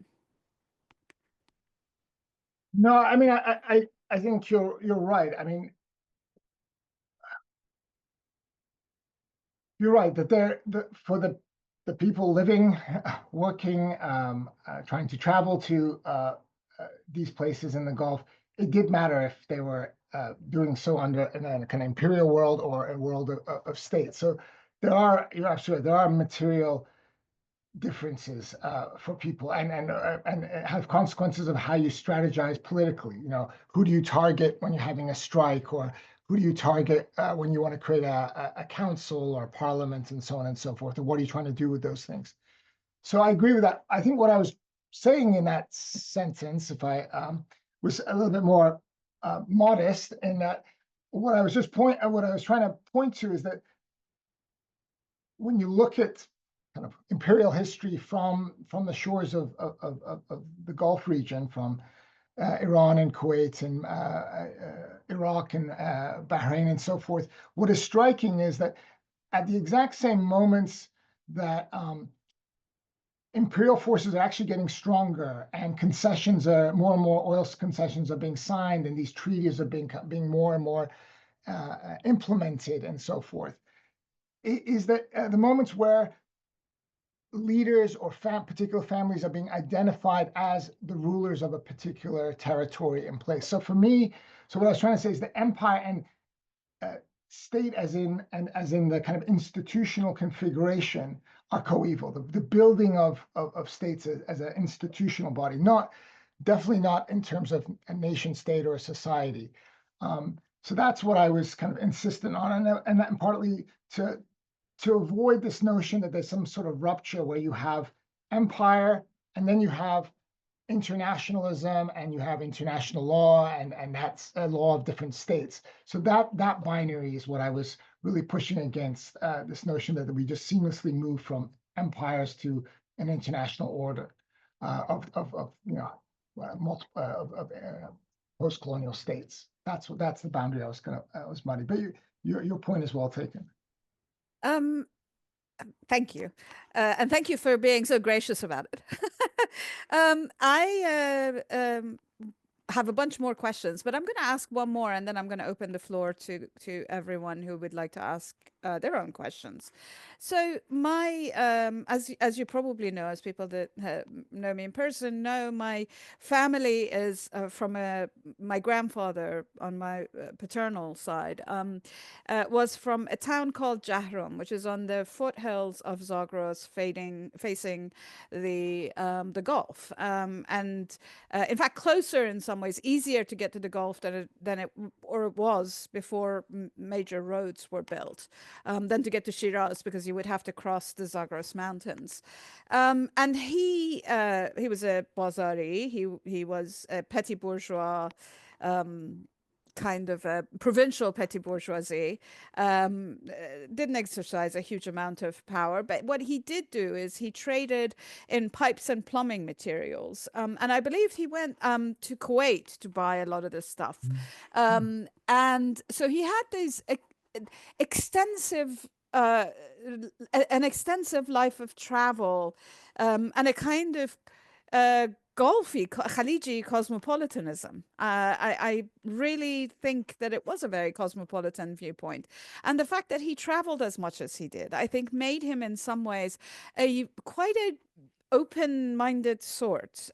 No, I mean, I think you're right. I mean, you're right that for the people living, working, trying to travel to these places in the Gulf, it did matter if they were doing so under in a kind of imperial world or a world of states. So you're absolutely right, there are material differences for people, and have consequences of how you strategize politically. You know, who do you target when you're having a strike, or who do you target when you want to create a council or parliament, and so on and so forth, and what are you trying to do with those things? So I agree with that. I think what I was saying in that sentence, if I was a little bit more modest, in that what I was trying to point to is that when you look at kind of imperial history from the shores of the Gulf region, from Iran and Kuwait and Iraq and Bahrain and so forth, what is striking is that at the exact same moments that imperial forces are actually getting stronger, and concessions are more and more oil concessions are being signed, and these treaties are being more and more implemented, and so forth, is that the moments where leaders or particular families are being identified as the rulers of a particular territory in place. So for me, so what I was trying to say is the empire and state, as in the kind of institutional configuration, are coeval. The building of states as an institutional body, definitely not in terms of a nation state or a society. So that's what I was kind of insistent on, and partly to avoid this notion that there's some sort of rupture where you have empire and then you have internationalism and you have international law, and that's a law of different states. So that binary is what I was really pushing against, this notion that we just seamlessly move from empires to an international order of you know multiple post-colonial states. That's the boundary I was muddy. But your point is well taken. Um, Thank you. And thank you for being so gracious about it. I have a bunch more questions, but I'm going to ask one more, and then I'm going to open the floor to everyone who would like to ask their own questions. So my, as you probably know, as people that know me in person know, my family is from my grandfather on my paternal side was from a town called Jahrum, which is on the foothills of Zagros, facing the Gulf, and in fact closer in some ways, easier to get to the Gulf than it was before major roads were built, than to get to Shiraz, because you would have to cross the Zagros Mountains. And he was a Bazari. He was a petty bourgeois kind of a provincial petty bourgeoisie, didn't exercise a huge amount of power. But what he did do is he traded in pipes and plumbing materials. And I believe he went to Kuwait to buy a lot of this stuff. And so he had these extensive an extensive life of travel, and a kind of Gulfi, Khaliji cosmopolitanism. I really think that it was a very cosmopolitan viewpoint. And the fact that he traveled as much as he did, I think made him in some ways quite a open-minded sort.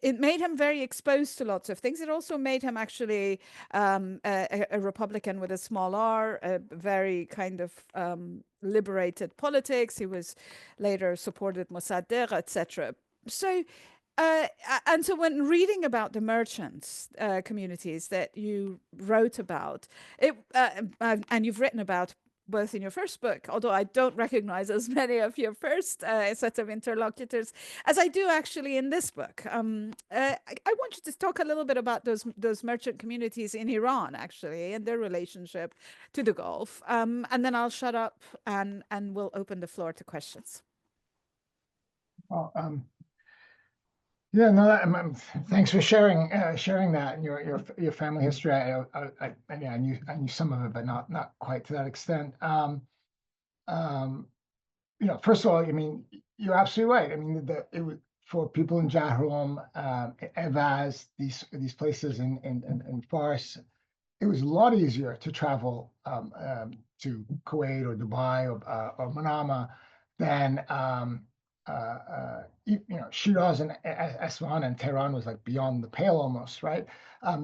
It made him very exposed to lots of things. It also made him actually a Republican with a small r, a very kind of liberated politics. He was later supported Mossadegh, etc. So, and so when reading about the merchants communities that you wrote about, and you've written about both in your first book, although I don't recognize as many of your first set of interlocutors as I do actually in this book. I want you to talk a little bit about those merchant communities in Iran, actually, and their relationship to the Gulf. And then I'll shut up and we'll open the floor to questions. Well, yeah, no, thanks for sharing that and your family history. I knew some of it, but not quite to that extent. First of all, I mean, you're absolutely right. I mean, it was for people in Jahrom, Evaz, these places in Fars, it was a lot easier to travel to Kuwait or Dubai or Manama than Shiraz and Aswan and Tehran was like beyond the pale almost, right?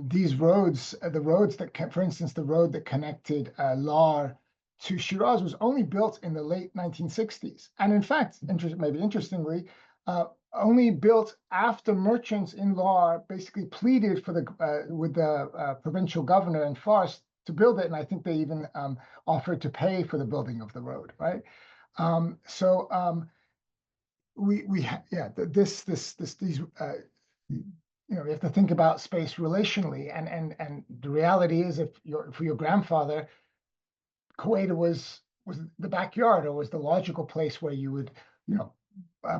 These roads, for instance, the road that connected Lar to Shiraz was only built in the late 1960s. And in fact, maybe interestingly, only built after merchants in Lar basically pleaded with the provincial governor in Fars to build it. And I think they even offered to pay for the building of the road, right? We have to think about space relationally, and the reality is, for your grandfather, Kuwait was the backyard, or was the logical place where you would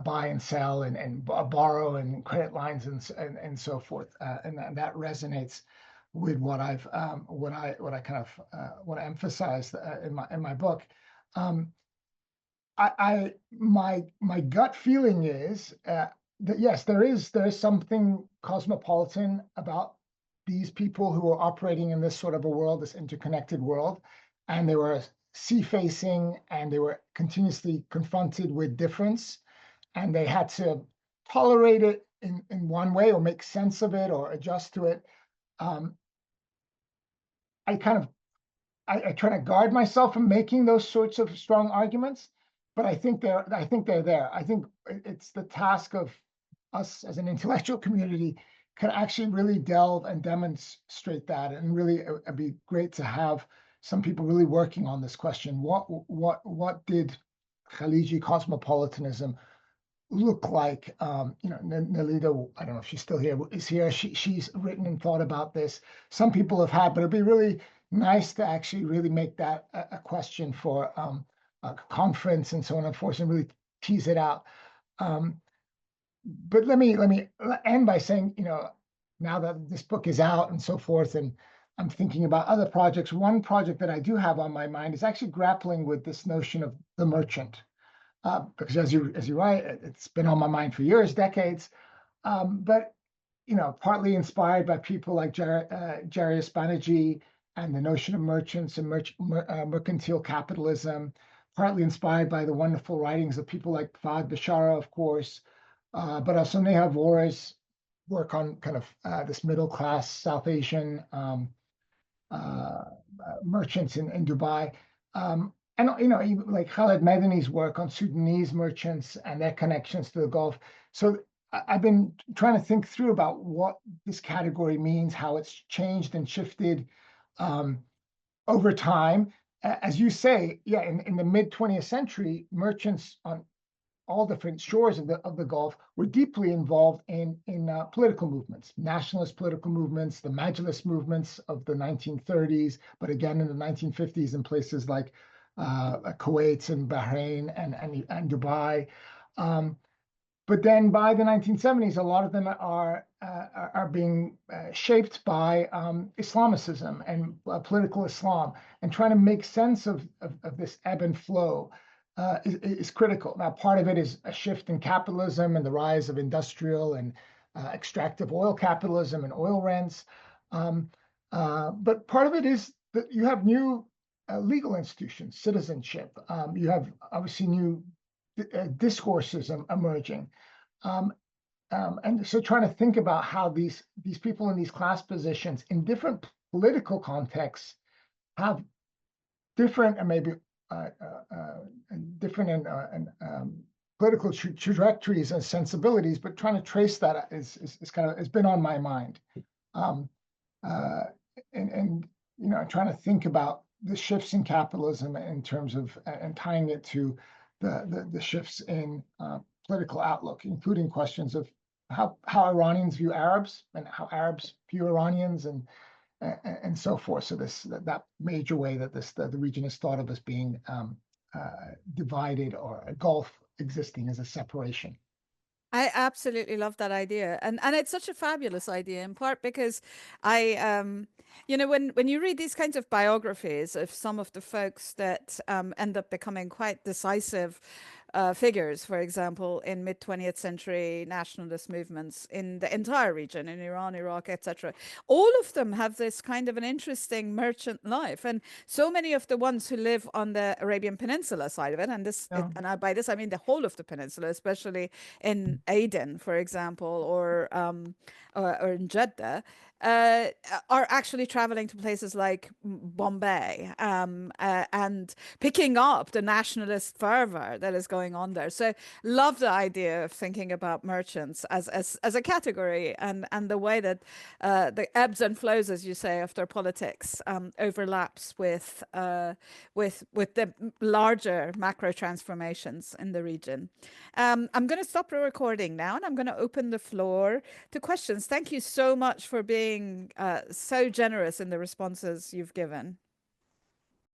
buy and sell and borrow and credit lines and so forth, and that resonates with what I kind of want to emphasize in my book. My gut feeling is that yes, there is something cosmopolitan about these people who are operating in this sort of a world, this interconnected world, and they were sea-facing, and they were continuously confronted with difference, and they had to tolerate it in one way, or make sense of it, or adjust to it. I try to guard myself from making those sorts of strong arguments, but I think they're there. I think it's the task of us as an intellectual community can actually really delve and demonstrate that, and really it'd be great to have some people really working on this question. What did Khaliji cosmopolitanism look like? Nalita, I don't know if she's still here, is here. She's written and thought about this. Some people have had, but it'd be really nice to actually really make that a question for a conference and so on and forth, and really tease it out. But let me end by saying, now that this book is out and so forth, and I'm thinking about other projects, one project that I do have on my mind is actually grappling with this notion of the merchant, because as you write, it's been on my mind for years, decades, but partly inspired by people like Jarius Banerjee and the notion of merchants and mercantile capitalism, partly inspired by the wonderful writings of people like Fahd Bashara, of course, but also Neha Vora's work on kind of this middle-class South Asian merchants in Dubai. And even like Khaled Medani's work on Sudanese merchants and their connections to the Gulf. So I've been trying to think through about what this category means, how it's changed and shifted over time. As you say, yeah, in the mid 20th century, merchants all different shores of the Gulf were deeply involved in political movements, nationalist political movements, the Majlis movements of the 1930s, but again in the 1950s in places like Kuwait and Bahrain and Dubai. But then by the 1970s, a lot of them are being shaped by Islamicism and political Islam, and trying to make sense of this ebb and flow is critical. Now, part of it is a shift in capitalism and the rise of industrial and extractive oil capitalism and oil rents. But part of it is that you have new legal institutions, citizenship. You have obviously new discourses emerging. Um, and so trying to think about how these people in these class positions in different political contexts have different and maybe different political trajectories and sensibilities, but trying to trace that is kind of, it's been on my mind. Um, and you know, trying to think about the shifts in capitalism in terms of and tying it to the shifts in political outlook, including questions of how Iranians view Arabs and how Arabs view Iranians and so forth. So that major way that the region is thought of as being divided, or a gulf existing as a separation. I absolutely love that idea. And it's such a fabulous idea, in part because I you know, when you read these kinds of biographies of some of the folks that end up becoming quite decisive figures, for example, in mid 20th century nationalist movements in the entire region, in Iran, Iraq, etc., all of them have this kind of an interesting merchant life. And so many of the ones who live on the Arabian Peninsula side of it, and Yeah. by this I mean the whole of the peninsula, especially in Aden, for example, or in Jeddah, uh, are actually traveling to places like Bombay, and picking up the nationalist fervor that is going on there. So love the idea of thinking about merchants as a category, and the way that the ebbs and flows, as you say, of their politics overlaps with the larger macro transformations in the region. I'm going to stop the recording now, and I'm going to open the floor to questions. Thank you so much for being so generous in the responses you've given.